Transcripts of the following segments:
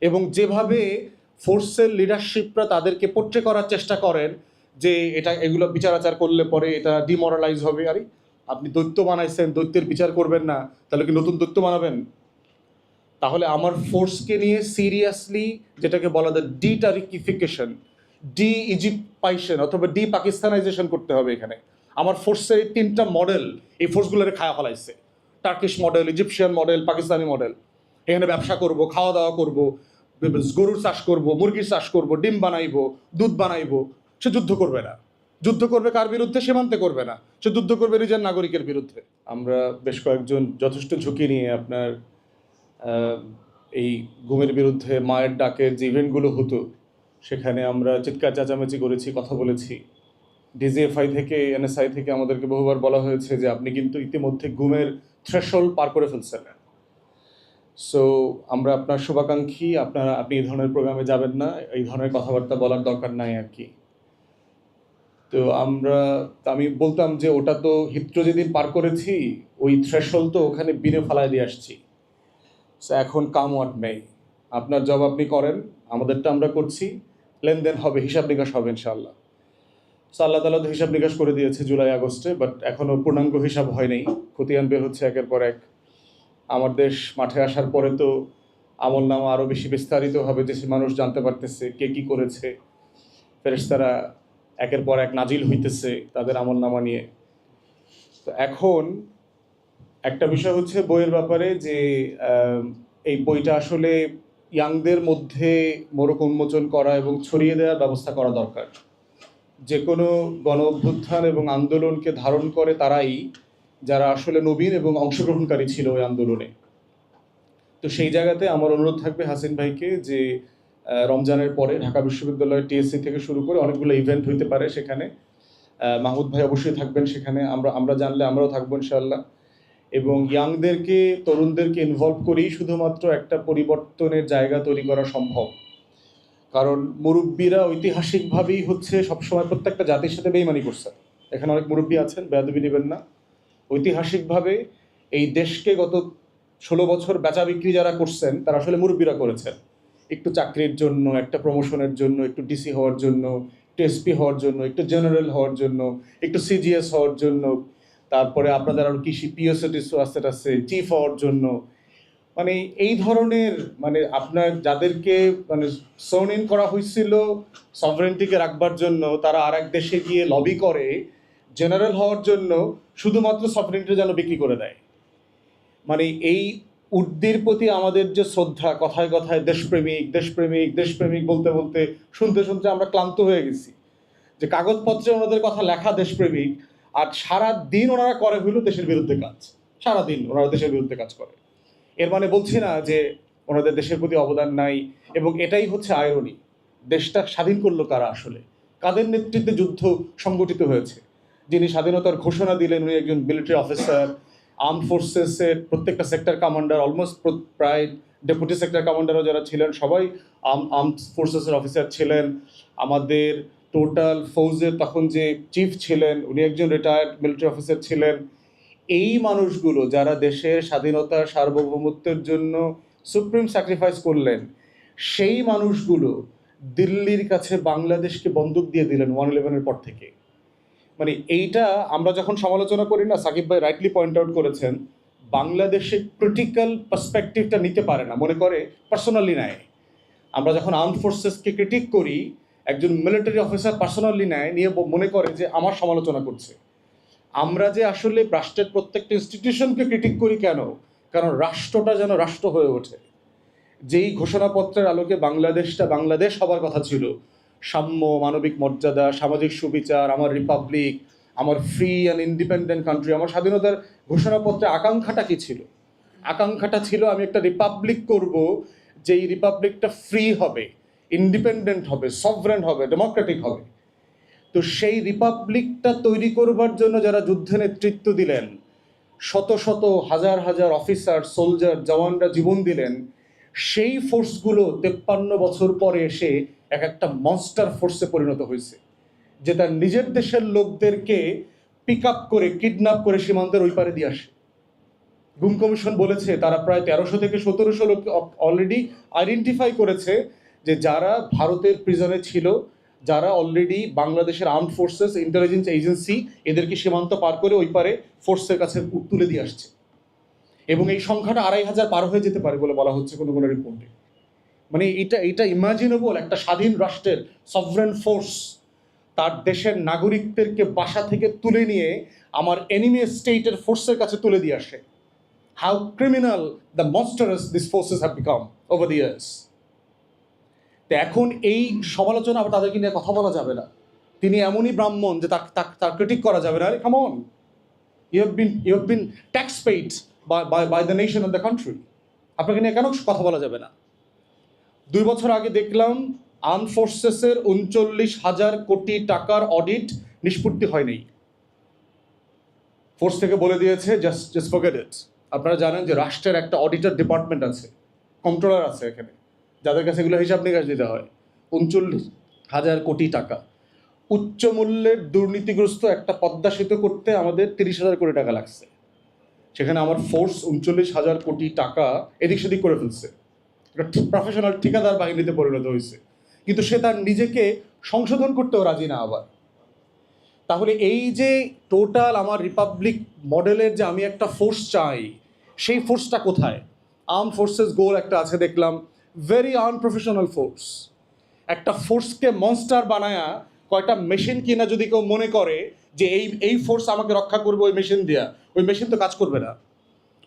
এবং যেভাবে ফোর্সের লিডারশিপরা তাদেরকে পোট্রে করার চেষ্টা করেন যে এগুলো বিচার আচার করলে পরে এটা ডিমোরালাইজ হবে। আরে আপনি দৈত্য বানাইছেন, দৈত্যের বিচার করবেন না, তাহলে কি নতুন দৈত্য বানাবেন? তাহলে আমার ফোর্সকে নিয়ে সিরিয়াসলি যেটাকে বলা যায় ডিটারিকিফিকেশন, ডি ইজিপ্টাইজেশন অথবা ডি পাকিস্তানাইজেশন করতে হবে। এখানে আমার ফোর্সের এই 3টা মডেল এই ফোর্সগুলোরে খায়া ফেলাইছে। Turkish model, Egyptian model, Pakistani model. এখানে ব্যবসা করব, খাওয়া দাওয়া করব, গরুর চাষ করব, মুরগির চাষ করব, ডিম বানাইবো, দুধ বানাইবো। সে যুদ্ধ করবে না। যুদ্ধ করবে কার বিরুদ্ধে? সীমান্তে করবে না, সে যুদ্ধ করবে নিজের নাগরিকের বিরুদ্ধে। আমরা বেশ কয়েকজন যথেষ্ট ঝুঁকি নিয়ে আপনার এই গুমের বিরুদ্ধে মায়ের ডাকের যে ইভেন্টগুলো হতো সেখানে আমরা চিৎকার চেঁচামেচি করেছি, কথা বলেছি। ডিজিএফআই থেকে, এনএসআই থেকে আমাদেরকে বহুবার বলা হয়েছে যে আপনি কিন্তু ইতিমধ্যে গুমের থ্রেশহোল্ড পার করে ফেলছেন। সো আমরা আপনার শুভাকাঙ্ক্ষী, আপনি এই ধরনের প্রোগ্রামে যাবেন না, এই ধরনের কথাবার্তা বলার দরকার নাই আর কি। তো আমি বলতাম যে ওটা তো হিত্র যেদিন পার করেছি ওই থ্রেশহোল্ড তো ওখানে বিনে ফালায় দিয়ে আসছি। সো এখন কাম ওয়াট নেই, আপনার জব আপনি করেন, আমাদেরটা আমরা করছি, লেনদেন হবে, হিসাব নিকাশ হবে ইনশাআল্লাহ। সো আল্লাহ তালা তো হিসাব নিকাশ করে দিয়েছে জুলাই আগস্টে, বাট এখনও পূর্ণাঙ্গ হিসাব হয়নি। খতিয়ান বের হচ্ছে একের পর এক। আমার দেশ মাঠে আসার পরে তো আমলনামা আরও বেশি বিস্তারিত হবে, দেশের মানুষ জানতে পারতেছে কে কী করেছে। ফেরেশতারা একের পর এক নাজিল হইতেছে তাদের আমলনামা নিয়ে। তো এখন একটা বিষয় হচ্ছে বইয়ের ব্যাপারে যে এই বইটা আসলে ইয়াংদের মধ্যে মোড়ক উন্মোচন করা এবং ছড়িয়ে দেওয়ার ব্যবস্থা করা দরকার। যে কোনো গণ অভ্যুত্থান এবং আন্দোলনকে ধারণ করে তারাই যারা আসলে নবীন এবং অংশগ্রহণকারী ছিল ওই আন্দোলনে। তো সেই জায়গাতে আমার অনুরোধ থাকবে হাসিন ভাইকে যে রমজানের পরে ঢাকা বিশ্ববিদ্যালয়ের টিএসসি থেকে শুরু করে অনেকগুলো ইভেন্ট হইতে পারে সেখানে। মাহমুদ ভাই অবশ্যই থাকবেন সেখানে, আমরা জানলে আমরাও থাকবো ইনশাআল্লাহ। এবং ইয়াংদেরকে, তরুণদেরকে ইনভলভ করেই শুধুমাত্র একটা পরিবর্তনের জায়গা তৈরি করা সম্ভব। কারণ মুরব্বীরা ঐতিহাসিকভাবেই হচ্ছে সবসময় প্রত্যেকটা জাতির সাথে বেইমানি করছে। এখানে অনেক মুরব্বী আছেন, বেয়াদবি নেবেন না। ঐতিহাসিকভাবে এই দেশকে গত 16 বছর বেচা বিক্রি যারা করছেন তারা আসলে মুরব্বীরা করেছেন। একটু চাকরির জন্য, একটা প্রমোশনের জন্য, একটু ডিসি হওয়ার জন্য, একটু এসপি হওয়ার জন্য, একটু জেনারেল হওয়ার জন্য, একটু সিজিএস হওয়ার জন্য, তারপরে আপনাদের আরও কৃষি পিএসএটিস আছে, চিফ হওয়ার জন্য। মানে এই ধরনের আপনার যাদেরকে সোন ইন করা হয়েছিল সভরেন্টিকে রাখবার জন্য, তারা আর এক দেশে গিয়ে লবি করে জেনারেল হওয়ার জন্য শুধুমাত্র সভরেন্টি যেন বিক্রি করে দেয়। এই উর্দির প্রতি আমাদের যে শ্রদ্ধা, কথায় কথায় দেশপ্রেমিক দেশপ্রেমিক দেশপ্রেমিক বলতে বলতে শুনতে শুনতে আমরা ক্লান্ত হয়ে গেছি। যে কাগজপত্রে ওনাদের কথা লেখা দেশপ্রেমিক, আর সারা দিন ওনারা করে হইল দেশের বিরুদ্ধে কাজ। সারাদিন ওনারা দেশের বিরুদ্ধে কাজ করে। এর মানে বলছি না যে ওনাদের দেশের প্রতি অবদান নাই, এবং এটাই হচ্ছে আয়রনি। দেশটা স্বাধীন করলো কারা আসলে? কাদের নেতৃত্বে যুদ্ধ সংগঠিত হয়েছে? যিনি স্বাধীনতার ঘোষণা দিলেন উনি একজন মিলিটারি অফিসার, আর্ম ফোর্সেসের প্রত্যেকটা সেক্টর কমান্ডার, অলমোস্ট প্রায় ডেপুটি সেক্টর কমান্ডারও যারা ছিলেন সবাই আর্ম ফোর্সেসের অফিসার ছিলেন। আমাদের টোটাল ফৌজের তখন যে চিফ ছিলেন উনি একজন রিটায়ার্ড মিলিটারি অফিসার ছিলেন। এই মানুষগুলো যারা দেশের স্বাধীনতা সার্বভৌমত্বের জন্য সুপ্রিম স্যাক্রিফাইস করলেন, সেই মানুষগুলো দিল্লির কাছে বাংলাদেশকে বন্দুক দিয়ে দিলেন 1/11-এর পর থেকে। এইটা আমরা যখন সমালোচনা করি না, সাকিব ভাই রাইটলি পয়েন্ট আউট করেছেন, বাংলাদেশে ক্রিটিক্যাল পার্সপেক্টিভটা নিতে পারে না, মনে করে পার্সোনালি নেয়। আমরা যখন আর্ম ফোর্সেসকে ক্রিটিক করি, একজন মিলিটারি অফিসার পার্সোনালি নেয়, নিয়ে মনে করে যে আমার সমালোচনা করছে। আমরা যে আসলে রাষ্ট্রের প্রত্যেকটা ইনস্টিটিউশনকে ক্রিটিক করি কেন? কারণ রাষ্ট্রটা যেন রাষ্ট্র হয়ে ওঠে। যেই ঘোষণাপত্রের আলোকে বাংলাদেশটা বাংলাদেশ হবার কথা ছিল, সাম্য, মানবিক মর্যাদা, সামাজিক সুবিচার, আমার রিপাবলিক, আমার ফ্রি অ্যান্ড ইন্ডিপেন্ডেন্ট কান্ট্রি, আমার স্বাধীনতার ঘোষণাপত্রে আকাঙ্ক্ষাটা কী ছিল? আকাঙ্ক্ষাটা ছিল আমি একটা রিপাবলিক করব, যেই রিপাবলিকটা ফ্রি হবে, ইন্ডিপেন্ডেন্ট হবে, সভরেন হবে, ডেমোক্রেটিক হবে। তো সেই রিপাবলিকটা তৈরি করবার জন্য যারা যুদ্ধে নেতৃত্ব দিলেন, শত শত হাজার হাজার অফিসার, সোলজার, জওয়ানরা জীবন দিলেন, সেই ফোর্সগুলো 53 বছর পরে এসে এক একটা মনস্টার ফোর্সে পরিণত হয়েছে, যে তার নিজের দেশের লোকদেরকে পিক আপ করে কিডন্যাপ করে সীমান্তের ওই পারে দিয়ে আসে। গুম কমিশন বলেছে তারা প্রায় 1300 থেকে 1700 লোক অলরেডি আইডেন্টিফাই করেছে যে যারা ভারতের প্রিজনে ছিল, যারা অলরেডি বাংলাদেশের আর্মড ফোর্সেস ইন্টেলিজেন্স এজেন্সি এদেরকে সীমান্ত পার করে ওই পারে ফোর্সের কাছে তুলে দিয়ে আসছে, এবং এই সংখ্যাটা 2500 পার হয়ে যেতে পারে বলে বলা হচ্ছে কোনো কোনো রিপোর্টে। মানে এটা ইমাজিনেবল একটা স্বাধীন রাষ্ট্রের সভরেন ফোর্স তার দেশের নাগরিকদেরকে বাসা থেকে তুলে নিয়ে আমার এনিমি স্টেটের ফোর্সের কাছে তুলে দিয়ে আসে। How criminal the monstrous these forces have become over the years. তো এখন এই সমালোচনা আবার তাদেরকে নিয়ে কথা বলা যাবে না। তিনি এমনই ব্রাহ্মণ যে তার ক্রিটিক করা যাবে না। আরে come on, you have been tax paid by the nation and the country. আপনাকে নিয়ে কেন কথা বলা যাবে না? 2 বছর আগে দেখলাম আর্মড ফোর্সেসের 39,000 কোটি টাকার অডিট নিষ্পত্তি হয়নি। ফোর্স থেকে বলে দিয়েছে জাস্ট ফরগেট ইট। আপনারা জানেন যে রাষ্ট্রের একটা অডিটর ডিপার্টমেন্ট আছে, কন্ট্রোলার আছে এখানে, যাদের কাছে এগুলো হিসাব নিকাশ দিতে হয়। 39,000 কোটি টাকা উচ্চ মূল্যের দুর্নীতিগ্রস্ত একটা পদ্মা সেতু করতে আমাদের 30,000 কোটি টাকা লাগছে। সেখানে আমার ফোর্স 39,000 কোটি টাকা এদিক সেদিক করে ফেলছে, একটা প্রফেশনাল ঠিকাদার বাহিনীতে পরিণত হয়েছে, কিন্তু সে তার নিজেকে সংশোধন করতেও রাজি না আবার। তাহলে এই যে টোটাল আমার রিপাবলিক মডেলের যে আমি একটা ফোর্স চাই, সেই ফোর্সটা কোথায়? আর্ম ফোর্সেস গোল একটা আছে দেখলাম, ভেরি আনপ্রফেশনাল ফোর্স। একটা ফোর্সকে মনস্টার বানায়া কয়টা মেশিন কিনা যদি কেউ মনে করে যে এই ফোর্স আমাকে রক্ষা করবে ওই মেশিন দিয়া, ওই মেশিন তো কাজ করবে না।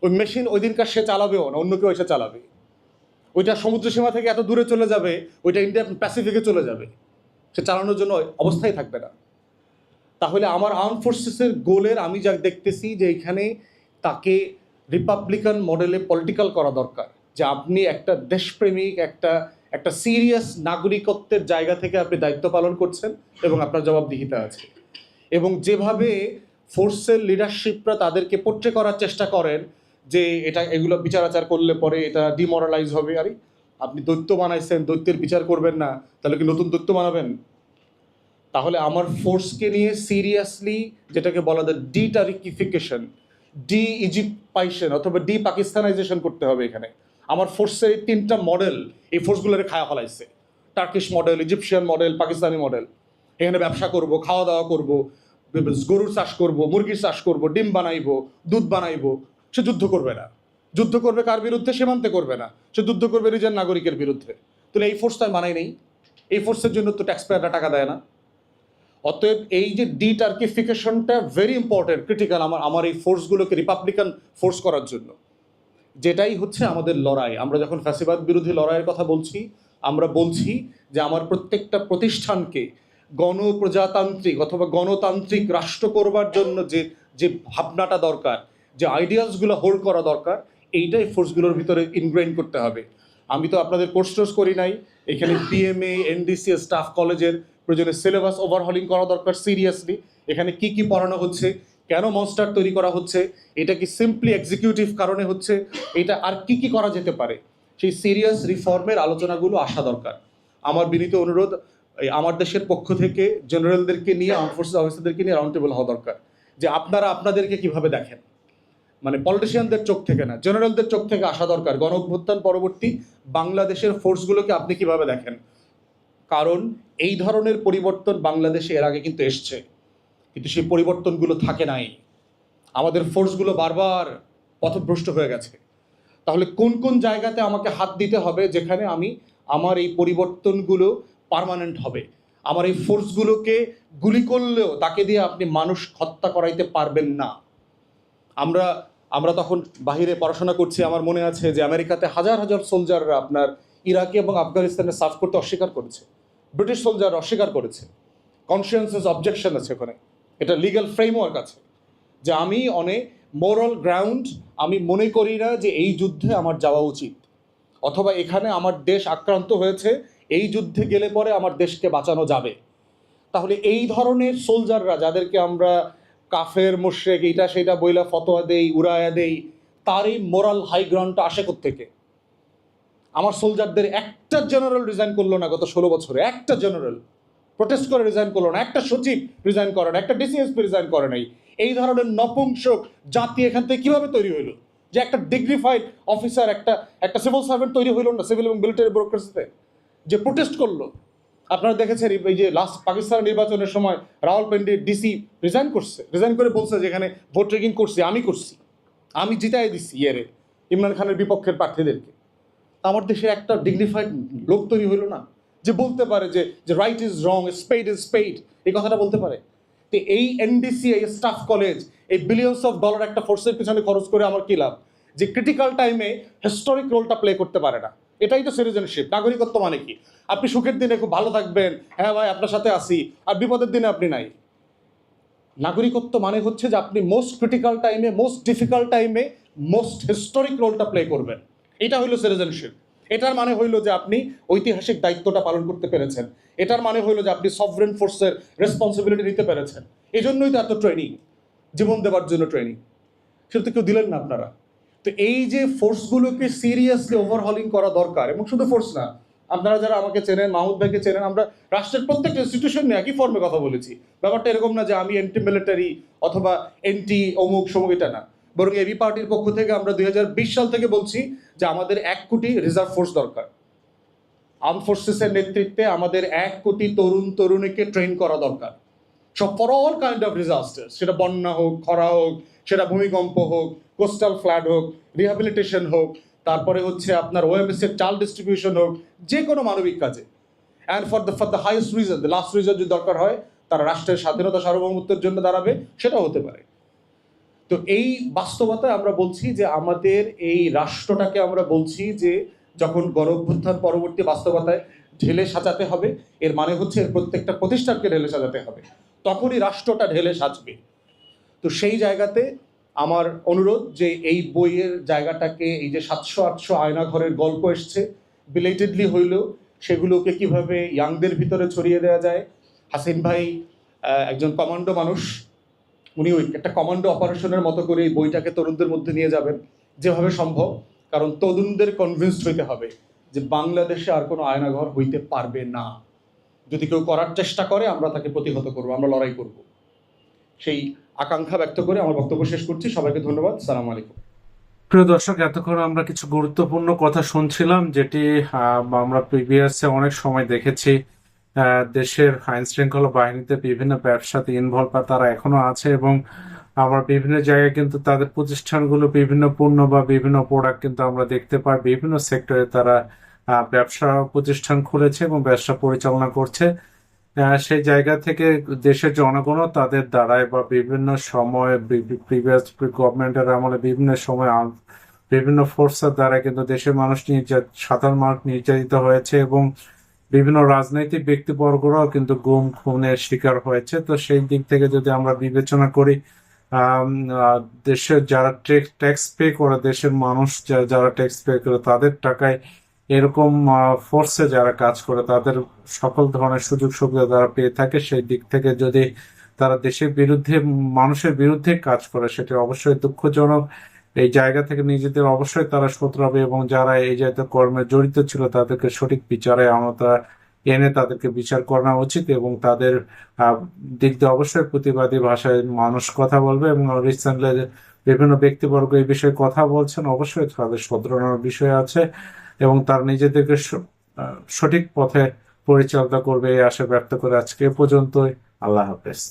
ওই মেশিন ওই দিনকার সে চালাবেও না, অন্য কেউ এসে চালাবে। ওইটা সমুদ্র সীমা থেকে এত দূরে চলে যাবে, ওইটা ইন্ডিয়ান প্যাসিফিকে চলে যাবে, সে চালানোর জন্য অবস্থায় থাকবে না। তাহলে আমার আর্ম ফোর্সেসের গোলের আমি যা দেখতেছি যে এখানে তাকে রিপাবলিকান মডেলে পলিটিক্যাল করা দরকার, যে আপনি একটা দেশপ্রেমিক একটা সিরিয়াস নাগরিকত্বের জায়গা থেকে আপনি দায়িত্ব পালন করছেন এবং আপনার জবাবদিহিতা আছে। এবং যেভাবে ফোর্সের লিডারশিপরা তাদেরকে পোট্রে করার চেষ্টা করেন যে এগুলো বিচার আচার করলে পরে এটা ডিমোরালাইজ হবে। আরে আপনি দৈত্য বানাইছেন, দৈত্যের বিচার করবেন না, তাহলে কি নতুন দৈত্য বানাবেন? তাহলে আমার ফোর্সকে নিয়ে সিরিয়াসলি যেটাকে বলা যায় ডিটারিকিফিকেশন, ডি ইজিপ্টাইজেশন অথবা ডি পাকিস্তানাইজেশন করতে হবে। এখানে আমার ফোর্সের এই 3টা মডেল এই ফোর্সগুলোরে খায়া ফলাইছে, Turkish model, Egyptian model, Pakistani model. এখানে ব্যবসা করব, খাওয়া দাওয়া করব, গরুর চাষ করব, মুরগির চাষ করব, ডিম বানাইবো, দুধ বানাইবো। সে যুদ্ধ করবে না। যুদ্ধ করবে কার বিরুদ্ধে? সীমান্তে করবে না, সে যুদ্ধ করবে নিজের নাগরিকের বিরুদ্ধে। তাহলে এই ফোর্স তো আমি বানাই নেই, এই ফোর্সের জন্য তো ট্যাক্স পেয়াররা টাকা দেয় না। অতএব এই যে ডিটার্কিফিকেশনটা ভেরি ইম্পর্টেন্ট, ক্রিটিক্যাল আমার এই ফোর্সগুলোকে রিপাবলিকান ফোর্স করার জন্য। যেটাই হচ্ছে আমাদের লড়াই। আমরা যখন ফ্যাসিবাদ বিরোধী লড়াইয়ের কথা বলছি, আমরা বলছি যে আমার প্রত্যেকটা প্রতিষ্ঠানকে গণপ্রজাতান্ত্রিক অথবা গণতান্ত্রিক রাষ্ট্র করবার জন্য যে ভাবনাটা দরকার, যে আইডিয়ালসগুলো হোল্ড করা দরকার, এইটাই ফোর্সগুলোর ভিতরে ইনগ্রেইন করতে হবে। আমি তো আপনাদের কোর্স টোর্স করি নাই, এখানে বিএমএ, এনডিসি, স্টাফ কলেজের প্রয়োজনে সিলেবাস ওভারহলিং করা দরকার সিরিয়াসলি। এখানে কি কি পড়ানো হচ্ছে, কেন মনস্টার তৈরি করা হচ্ছে, এটা কি সিম্পলি এক্সিকিউটিভ কারণে হচ্ছে, এটা আর কি কি করা যেতে পারে, সেই সিরিয়াস রিফর্মের আলোচনাগুলো আসা দরকার। আমার বিনীত অনুরোধ, আমার দেশের পক্ষ থেকে জেনারেলদেরকে নিয়ে, আর্ম ফোর্সেস অফিসারদেরকে নিয়ে রাউন্ড টেবল হওয়া দরকার, যে আপনারা আপনাদেরকে কিভাবে দেখেন। মানে পলিটিশিয়ানদের চোখ থেকে না, জেনারেলদের চোখ থেকে আসা দরকার। গণ অভ্যুত্থান পরবর্তী বাংলাদেশের ফোর্সগুলোকে আপনি কিভাবে দেখেন? কারণ এই ধরনের পরিবর্তন বাংলাদেশে এর আগে কিন্তু এসছে, কিন্তু সেই পরিবর্তনগুলো থাকে নাই। আমাদের ফোর্সগুলো বারবার পথভ্রষ্ট হয়ে গেছে। তাহলে কোন কোন জায়গাতে আমাকে হাত দিতে হবে যেখানে আমার এই পরিবর্তনগুলো পার্মানেন্ট হবে? আমার এই ফোর্সগুলোকে গুলি করলেও তাকে দিয়ে আপনি মানুষ হত্যা করাইতে পারবেন না। আমরা তখন বাহিরে পড়াশোনা করছি, আমার মনে আছে যে আমেরিকাতে হাজার হাজার সোলজাররা আপনার ইরাকে এবং আফগানিস্তানে সার্ভ করতে অস্বীকার করেছে, ব্রিটিশ সোলজার অস্বীকার করেছে। কনসিয়েন্সাস অবজেকশন আছে ওখানে, এটা লিগ্যাল ফ্রেমওয়ার্ক আছে যে আমি অনেক মোরাল গ্রাউন্ড, আমি মনে করি না যে এই যুদ্ধে আমার যাওয়া উচিত, অথবা এখানে আমার দেশ আক্রান্ত হয়েছে, এই যুদ্ধে গেলে পরে আমার দেশকে বাঁচানো যাবে। তাহলে এই ধরনের সোলজাররা, যাদেরকে আমরা কাফের, মুশরিক, এইটা সেটা বইলা ফতোয়া দেই, উড়ায়া দেই, তার এই মোরাল হাই গ্রাউন্ডটা আসে কোত্থেকে? আমার সোলজারদের একটা জেনারেল রিজাইন করলো না গত 16 বছরে, একটা জেনারেল প্রোটেস্ট করে রিজাইন করলো না, একটা সচিব রিজাইন করে না, একটা ডিসিএসপি রিজাইন করে নাই। এই ধরনের নপুংসক জাতি এখান থেকে কীভাবে তৈরি হইল? যে একটা ডিগনিফাইড অফিসার, একটা একটা সিভিল সার্ভেন্ট তৈরি হইল না সিভিল এবং মিলিটারি ব্যুরোক্রেসিতে, যে প্রোটেস্ট করলো। আপনারা দেখেছেন এই যে লাস্ট পাকিস্তান নির্বাচনের সময় রাওয়ালপিন্ডি ডিসি রিজাইন করছে, রিজাইন করে বলছে যেখানে ভোট রেগিং করছি আমি জিতাই দিচ্ছি ইমরান খানের বিপক্ষের প্রার্থীদেরকে। আমার দেশে একটা ডিগনিফাইড লোক তৈরি হইল না, যে বলতে পারে যে right is wrong, spade is spade, এই কথাটা বলতে পারে। তো এই এনডিসি, এই স্টাফ কলেজ, এই বিলিয়ন্স অফ ডলার একটা ফোর্সের পিছনে খরচ করে আমার কি লাভ, যে ক্রিটিক্যাল টাইমে হিস্টোরিক রোলটা প্লে করতে পারে না। এটাই তো সিটিজেনশিপ। নাগরিকত্ব মানে কি? আপনি সুখের দিনে খুব ভালো থাকবেন, হ্যাঁ ভাই আপনার সাথে আসি, আর বিপদের দিনে আপনি নাই। নাগরিকত্ব মানে হচ্ছে যে আপনি মোস্ট ক্রিটিক্যাল টাইমে, মোস্ট ডিফিকাল্ট টাইমে মোস্ট হিস্টোরিক রোলটা প্লে করবেন। এটা হইল সিটিজেনশিপ। এটার মানে হইল যে আপনি ঐতিহাসিক দায়িত্বটা পালন করতে পেরেছেন। এটার মানে হইল যে আপনি সভরেন ফোর্সের রেসপন্সিবিলিটি নিতে পেরেছেন। এই জন্যই তো এত ট্রেনিং, জীবন দেওয়ার জন্য ট্রেনিং। সেটা তো কেউ দিলেন না আপনারা। তো এই যে ফোর্সগুলোকে সিরিয়াসলি ওভারহলিং করা দরকার। এবং শুধু ফোর্স না, আপনারা যারা আমাকে চেনেন, মাহমুদ ভাইকে চেনেন, আমরা রাষ্ট্রের প্রত্যেকটা ইনস্টিটিউশন নিয়ে একই ফর্মে কথা বলেছি। ব্যাপারটা এরকম না যে আমি এন্টি মিলিটারি অথবা এন্টি অমুক সমুক, এটা না। বরং এবি পার্টির পক্ষ থেকে আমরা 2020 সাল থেকে বলছি যে আমাদের 1 কোটি রিজার্ভ ফোর্স দরকার। আর্ম ফোর্সেসের নেতৃত্বে আমাদের 1 কোটি তরুণ তরুণীকে ট্রেন করা দরকার। সব for all kind of disaster, সেটা বন্যা হোক, খরা হোক, সেটা ভূমিকম্প হোক, কোস্টাল ফ্লাড হোক, রিহ্যাবিলিটেশন হোক, তারপরে হচ্ছে আপনার ওএমএস এর চাল ডিস্ট্রিবিউশন হোক, যে কোনো মানবিক কাজে। And for the highest reason, the last reason যদি দরকার হয়, তারা রাষ্ট্রের স্বাধীনতা সার্বভৌমত্বের জন্য দাঁড়াবে, সেটাও হতে পারে। তো এই বাস্তবতায় আমরা বলছি যে আমাদের এই রাষ্ট্রটাকে আমরা বলছি যে যখন গণ-অভ্যুত্থান পরবর্তী বাস্তবতায় ঢেলে সাজাতে হবে, এর মানে হচ্ছে এর প্রত্যেকটা প্রতিষ্ঠানকে ঢেলে সাজাতে হবে, তখনই রাষ্ট্রটা ঢেলে সাজবে। তো সেই জায়গাতে আমার অনুরোধ যে এই বইয়ের জায়গাটাকে, এই যে 700-800 আয়নাঘরের গল্প এসছে বিলেটেডলি হইলেও, সেগুলোকে কিভাবে ইয়াংদের ভিতরে ছড়িয়ে দেওয়া যায়। হাসিন ভাই একজন কমান্ডো মানুষ, উনি ওই একটা কমান্ডো অপারেশনের মতো করে এই বইটাকে তরুণদের মধ্যে নিয়ে যাবেন যেভাবে সম্ভব। কারণ তরুণদের কনভিন্সড হইতে হবে যে বাংলাদেশে আর কোনো আয়নাঘর হইতে পারবে না। যদি কেউ করার চেষ্টা করে আমরা তাকে প্রতিহত করবো, আমরা লড়াই করব। সেই আকাঙ্ক্ষা ব্যক্ত করে আমার বক্তব্য শেষ করছি। সবাইকে ধন্যবাদ। সালাম আলাইকুম। প্রিয় দর্শক, এতক্ষণ আমরা কিছু গুরুত্বপূর্ণ কথা শুনছিলাম, যেটি আমরা প্রিভিয়াসে অনেক সময় দেখেছি। দেশের আইন শৃঙ্খলা বাহিনীতে বিভিন্ন ব্যবসাতে ইনভলভ তারা এখনো আছে, এবং আমরা বিভিন্ন জায়গায় কিন্তু তাদের প্রতিষ্ঠানগুলো বিভিন্ন পণ্য বা বিভিন্ন প্রোডাক্ট কিন্তু আমরা দেখতে পাই। বিভিন্ন সেক্টরে তারা ব্যবসা প্রতিষ্ঠান খুলেছে এবং ব্যবসা পরিচালনা করছে। সেই জায়গা থেকে দেশের জনগণও তাদের দ্বারায় বা বিভিন্ন সময় প্রিভিয়াস গভর্নমেন্টের আমলে বিভিন্ন সময় বিভিন্ন ফোর্সের দ্বারা কিন্তু দেশের মানুষ সাধারণ মানুষ নির্যাতিত হয়েছে, এবং বিভিন্ন রাজনৈতিক ব্যক্তিবর্গরাও কিন্তু গুম খুনের শিকার হয়েছে। তো সেই দিক থেকে যদি আমরা বিবেচনা করি, দেশের যারা ট্যাক্স পে করে, দেশের মানুষ যারা ট্যাক্স পে করে, তাদের টাকায় এরকম ফোর্সে যারা কাজ করে তাদের সকল ধরনের সুযোগ সুবিধা তারা পেয়ে থাকে। সেই দিক থেকে যদি তারা দেশের বিরুদ্ধে, মানুষের বিরুদ্ধে কাজ করে, সেটি অবশ্যই দুঃখজনক। এই জায়গা থেকে নিজেদের অবশ্যই তারা শোধরাবে, এবং যারা এই জাতীয় কর্মে জড়িত ছিল তাদেরকে সঠিক বিচারে আওতা এনে তাদেরকে বিচার করা উচিত, এবং তাদের দিক দিয়ে অবশ্যই প্রতিবাদী ভাষায় মানুষ কথা বলবে। এবং রিসেন্টলি বিভিন্ন ব্যক্তিবর্গ এই বিষয়ে কথা বলছেন, অবশ্যই তাদের শোধরানোর বিষয় আছে, এবং তার নিজেদেরকে সঠিক পথে পরিচালনা করবে এই আশা ব্যক্ত করে আজকে এ পর্যন্তই। আল্লাহ হাফেজ।